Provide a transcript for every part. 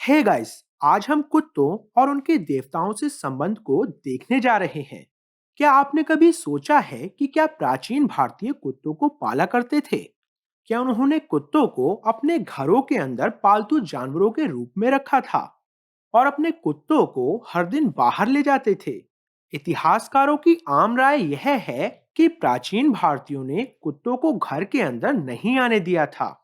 Hey guys, आज हम कुत्तों और उनके देवताओं से संबंध को देखने जा रहे हैं। क्या आपने कभी सोचा है कि क्या प्राचीन भारतीय कुत्तों को पाला करते थे? क्या उन्होंने कुत्तों को अपने घरों के अंदर पालतू जानवरों के रूप में रखा था और अपने कुत्तों को हर दिन बाहर ले जाते थे? इतिहासकारों की आम राय यह है कि प्राचीन भारतीयों ने कुत्तों को घर के अंदर नहीं आने दिया था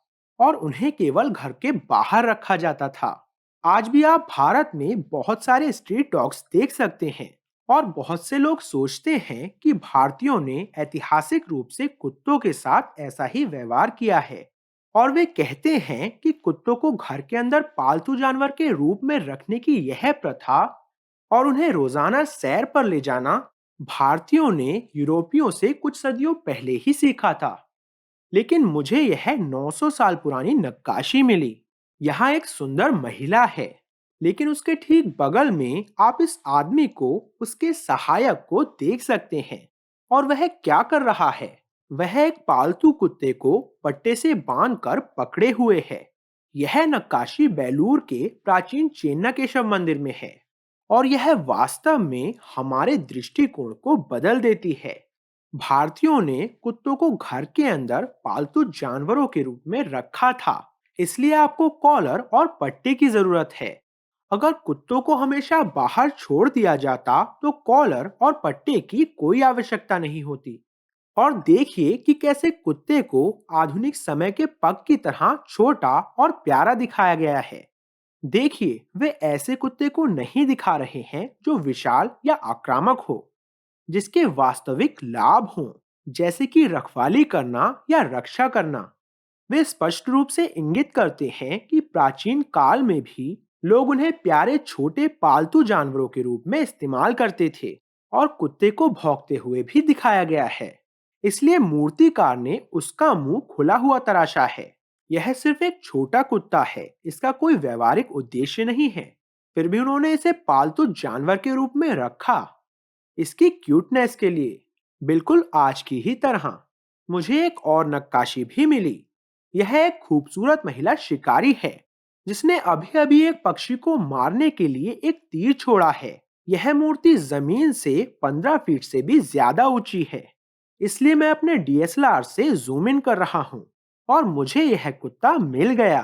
और उन्हें केवल घर के बाहर रखा जाता था। आज भी आप भारत में बहुत सारे स्ट्रीट डॉग्स देख सकते हैं और बहुत से लोग सोचते हैं कि भारतीयों ने ऐतिहासिक रूप से कुत्तों के साथ ऐसा ही व्यवहार किया है और वे कहते हैं कि कुत्तों को घर के अंदर पालतू जानवर के रूप में रखने की यह प्रथा और उन्हें रोजाना सैर पर ले जाना भारतीयों ने यूरोपियों से कुछ सदियों पहले ही सीखा था। लेकिन मुझे यह 900 साल पुरानी नक्काशी मिली। यहाँ एक सुंदर महिला है, लेकिन उसके ठीक बगल में आप इस आदमी को, उसके सहायक को देख सकते हैं। और वह क्या कर रहा है? वह एक पालतू कुत्ते को पट्टे से बांधकर पकड़े हुए है। यह नक्काशी बेलूर के प्राचीन चेन्नकेशव मंदिर में है और यह वास्तव में हमारे दृष्टिकोण को बदल देती है। भारतीयों ने कुत्तों को घर के अंदर पालतू जानवरों के रूप में रखा था, इसलिए आपको कॉलर और पट्टे की जरूरत है। अगर कुत्तों को हमेशा बाहर छोड़ दिया जाता तो कॉलर और पट्टे की कोई आवश्यकता नहीं होती। और देखिए कि कैसे कुत्ते को आधुनिक समय के पग की तरह छोटा और प्यारा दिखाया गया है। देखिए, वे ऐसे कुत्ते को नहीं दिखा रहे हैं जो विशाल या आक्रामक हो, जिसके वास्तविक लाभ हों, जैसे कि रखवाली करना या रक्षा करना। वे स्पष्ट रूप से इंगित करते हैं कि प्राचीन काल में भी लोग उन्हें प्यारे छोटे पालतू जानवरों के रूप में इस्तेमाल करते थे और कुत्ते को भौंकते हुए भी दिखाया गया है। इसलिए मूर्तिकार ने उसका मुंह खुला हुआ तराशा है। यह सिर्फ एक छोटा कुत्ता है, इसका कोई व्यवहारिक उद्देश्य नहीं है। फिर भी उन्होंने इसे पालतू जानवर के रूप में रखा, इसकी क्यूटनेस के लिए, बिल्कुल आज की ही तरह। मुझे एक और नक्काशी भी मिली। यह एक खूबसूरत महिला शिकारी है जिसने अभी अभी एक पक्षी को मारने के लिए एक तीर छोड़ा है। यह मूर्ति जमीन से 15 फीट से भी ज्यादा ऊंची है, इसलिए मैं अपने डीएसएलआर से जूम इन कर रहा हूं और मुझे यह कुत्ता मिल गया।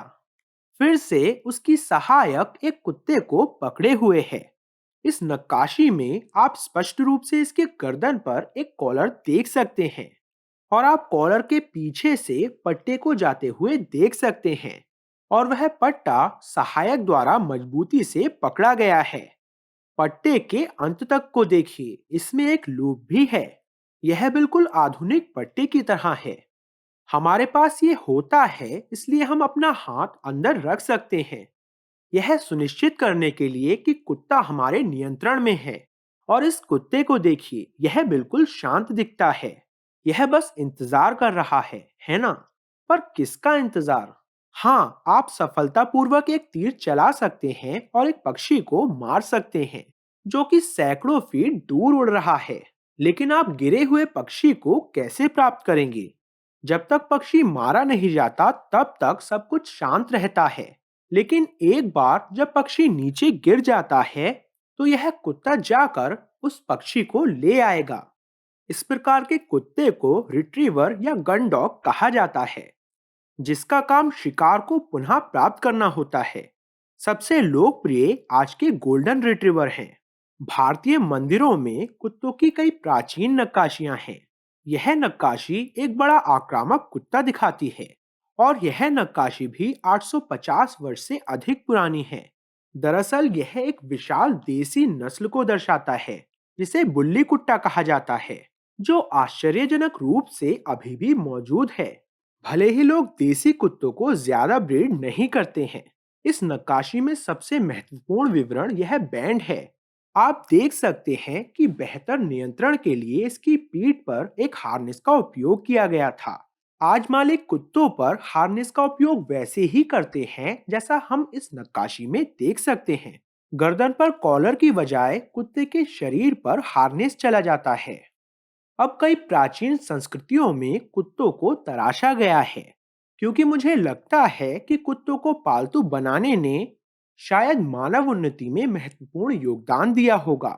फिर से उसकी सहायक एक कुत्ते को पकड़े हुए है। इस नक्काशी में आप स्पष्ट रूप से इसके गर्दन पर एक कॉलर देख सकते हैं और आप कॉलर के पीछे से पट्टे को जाते हुए देख सकते हैं और वह पट्टा सहायक द्वारा मजबूती से पकड़ा गया है। पट्टे के अंत तक को देखिए, इसमें एक लूप भी है। यह बिल्कुल आधुनिक पट्टे की तरह है। हमारे पास ये होता है इसलिए हम अपना हाथ अंदर रख सकते हैं, यह सुनिश्चित करने के लिए कि कुत्ता हमारे नियंत्रण में है। और इस कुत्ते को देखिए, यह बिल्कुल शांत दिखता है। यह बस इंतजार कर रहा है ना? पर किसका इंतजार? हाँ, आप सफलतापूर्वक एक तीर चला सकते हैं और एक पक्षी को मार सकते हैं जो कि सैकड़ों फीट दूर उड़ रहा है। लेकिन आप गिरे हुए पक्षी को कैसे प्राप्त करेंगे? जब तक पक्षी मारा नहीं जाता तब तक सब कुछ शांत रहता है। लेकिन एक बार जब पक्षी नीचे गिर जाता है तो यह कुत्ता जाकर उस पक्षी को ले आएगा। इस प्रकार के कुत्ते को रिट्रीवर या गन डॉग कहा जाता है, जिसका काम शिकार को पुनः प्राप्त करना होता है। सबसे लोकप्रिय आज के गोल्डन रिट्रीवर हैं। भारतीय मंदिरों में कुत्तों की कई प्राचीन नक्काशियां हैं। यह नक्काशी एक बड़ा आक्रामक कुत्ता दिखाती है और यह नक्काशी भी 850 वर्ष से अधिक पुरानी है। दरअसल यह एक विशाल देसी नस्ल को दर्शाता है जिसे बुल्ली कुट्टा कहा जाता है, जो आश्चर्यजनक रूप से अभी भी मौजूद है। भले ही लोग देसी कुत्तों को ज्यादा ब्रीड नहीं करते हैं, इस नक्काशी में सबसे महत्वपूर्ण विवरण यह बैंड है। आप देख सकते हैं कि बेहतर नियंत्रण के लिए इसकी पीठ पर एक हार्नेस का उपयोग किया गया था। आज मालिक कुत्तों पर हार्नेस का उपयोग वैसे ही करते हैं जैसा हम इस नक्काशी में देख सकते हैं। गर्दन पर कॉलर की बजाय कुत्ते के शरीर पर हार्नेस चला जाता है। अब कई प्राचीन संस्कृतियों में कुत्तों को तराशा गया है, क्योंकि मुझे लगता है कि कुत्तों को पालतू बनाने ने शायद मानव उन्नति में महत्वपूर्ण योगदान दिया होगा।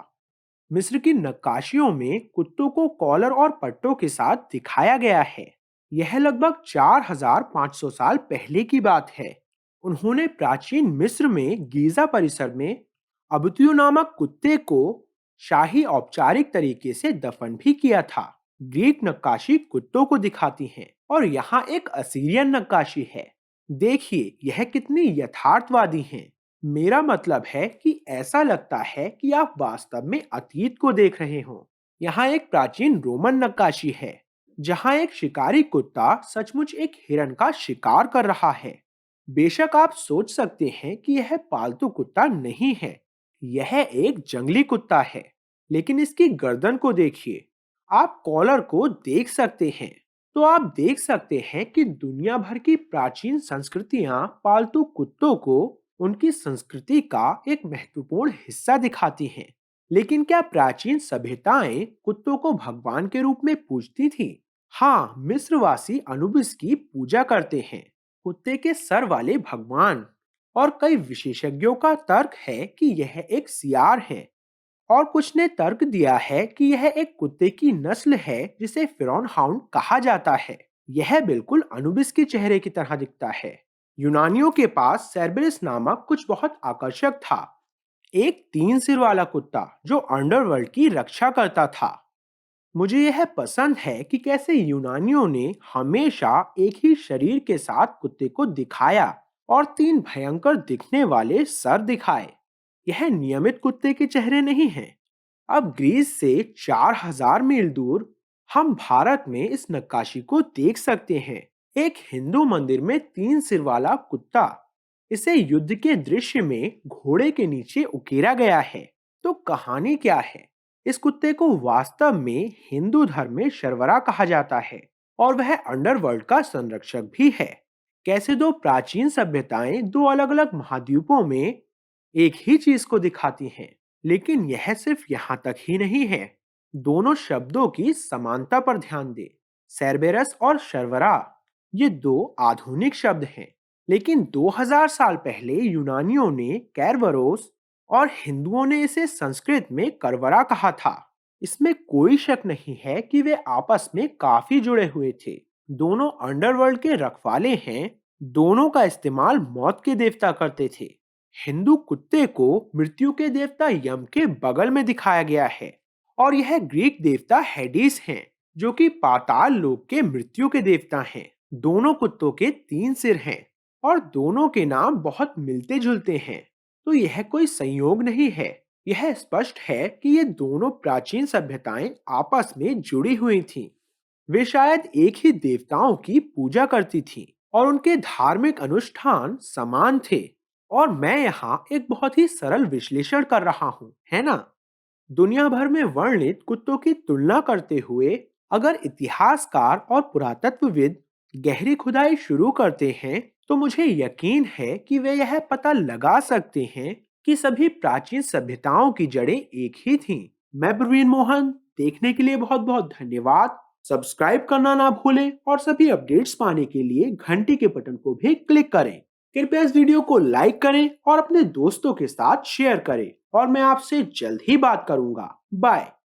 मिस्र की नक्काशियों में कुत्तों को कॉलर और पट्टों के साथ दिखाया गया है। यह लगभग 4500 साल पहले की बात है। उन्होंने प्राचीन मिस्र में गीजा परिसर में अबतियु नामक कुत्ते को शाही औपचारिक तरीके से दफन भी किया था। ग्रीक नक्काशी कुत्तों को दिखाती है और यहाँ एक असीरियन नक्काशी है। देखिए यह कितनी यथार्थवादी है। मेरा मतलब है कि ऐसा लगता है कि आप वास्तव में अतीत को देख रहे हो। यहाँ एक प्राचीन रोमन नक्काशी है जहाँ एक शिकारी कुत्ता सचमुच एक हिरन का शिकार कर रहा है। बेशक आप सोच सकते हैं कि यह पालतू कुत्ता नहीं है, यह एक जंगली कुत्ता है। लेकिन इसकी गर्दन को देखिए, आप कॉलर को देख सकते हैं। तो आप देख सकते हैं कि दुनिया भर की प्राचीन संस्कृतियां पालतू कुत्तों को उनकी संस्कृति का एक महत्वपूर्ण हिस्सा दिखाती हैं। लेकिन क्या प्राचीन सभ्यताएं कुत्तों को भगवान के रूप में पूजती थी? हाँ, मिस्रवासी अनुबिस की पूजा करते हैं, कुत्ते के सर वाले भगवान। और कई विशेषज्ञों का तर्क है कि यह एक सियार है, और कुछ ने तर्क दिया है कि यह एक कुत्ते की नस्ल है जिसे फिरौन हाउंड कहा जाता है। यह बिल्कुल अनुबिस के चेहरे की तरह दिखता है। यूनानियों के पास सेर्बेरिस नामक कुछ बहुत आकर्षक था, एक 3 सिर वाला कुत्ता जो अंडरवर्ल्ड की रक्षा करता था। मुझे यह पसंद है कि कैसे यूनानियों ने हमेशा एक ही शरीर के साथ कुत्ते को दिखाया और 3 भयंकर दिखने वाले सर दिखाए। यह नियमित कुत्ते के चेहरे नहीं हैं। अब ग्रीस से 4000 मील दूर हम भारत में इस नक्काशी को देख सकते हैं। एक हिंदू मंदिर में 3 सिर वाला कुत्ता। इसे युद्ध के दृश्य में घोड़े के नीचे उकेरा गया है। तो कहानी क्या है? इस कुत्ते को वास्तव में हिंदू धर्म में शर्वरा कहा जाता है और वह अंडरवर्ल्ड का संरक्षक भी है। कैसे दो प्राचीन सभ्यताएं दो अलग अलग महाद्वीपों में एक ही चीज को दिखाती हैं। लेकिन यह सिर्फ यहाँ तक ही नहीं है। दोनों शब्दों की समानता पर ध्यान दें। सेर्बेरस और शर्वरा ये दो आधुनिक शब्द हैं, लेकिन 2000 साल पहले यूनानियों ने कैरवरोस और हिंदुओं ने इसे संस्कृत में करवरा कहा था। इसमें कोई शक नहीं है कि वे आपस में काफी जुड़े हुए थे। दोनों अंडरवर्ल्ड के रखवाले हैं। दोनों का इस्तेमाल मौत के देवता करते थे। हिंदू कुत्ते को मृत्यु के देवता यम के बगल में दिखाया गया है और यह ग्रीक देवता हेडिस हैं जो कि पाताल लोक के मृत्यु के देवता हैं। दोनों कुत्तों के 3 सिर हैं और दोनों के नाम बहुत मिलते जुलते हैं। तो यह कोई संयोग नहीं है। यह स्पष्ट है कि ये दोनों प्राचीन सभ्यताएं आपस में जुड़ी हुई थीं। वे शायद एक ही देवताओं की पूजा करती थीं और उनके धार्मिक अनुष्ठान समान थे। और मैं यहाँ एक बहुत ही सरल विश्लेषण कर रहा हूँ, है ना? दुनिया भर में वर्णित कुत्तों की तुलना करते हुए अगर इतिहासकार और पुरातत्वविद गहरी खुदाई शुरू करते हैं तो मुझे यकीन है कि वे यह पता लगा सकते हैं कि सभी प्राचीन सभ्यताओं की जड़ें एक ही थीं। मैं प्रवीण मोहन, देखने के लिए बहुत बहुत धन्यवाद। सब्सक्राइब करना ना भूलें और सभी अपडेट्स पाने के लिए घंटी के बटन को भी क्लिक करें। कृपया इस वीडियो को लाइक करें और अपने दोस्तों के साथ शेयर करें और मैं आपसे जल्द ही बात करूंगा। बाय।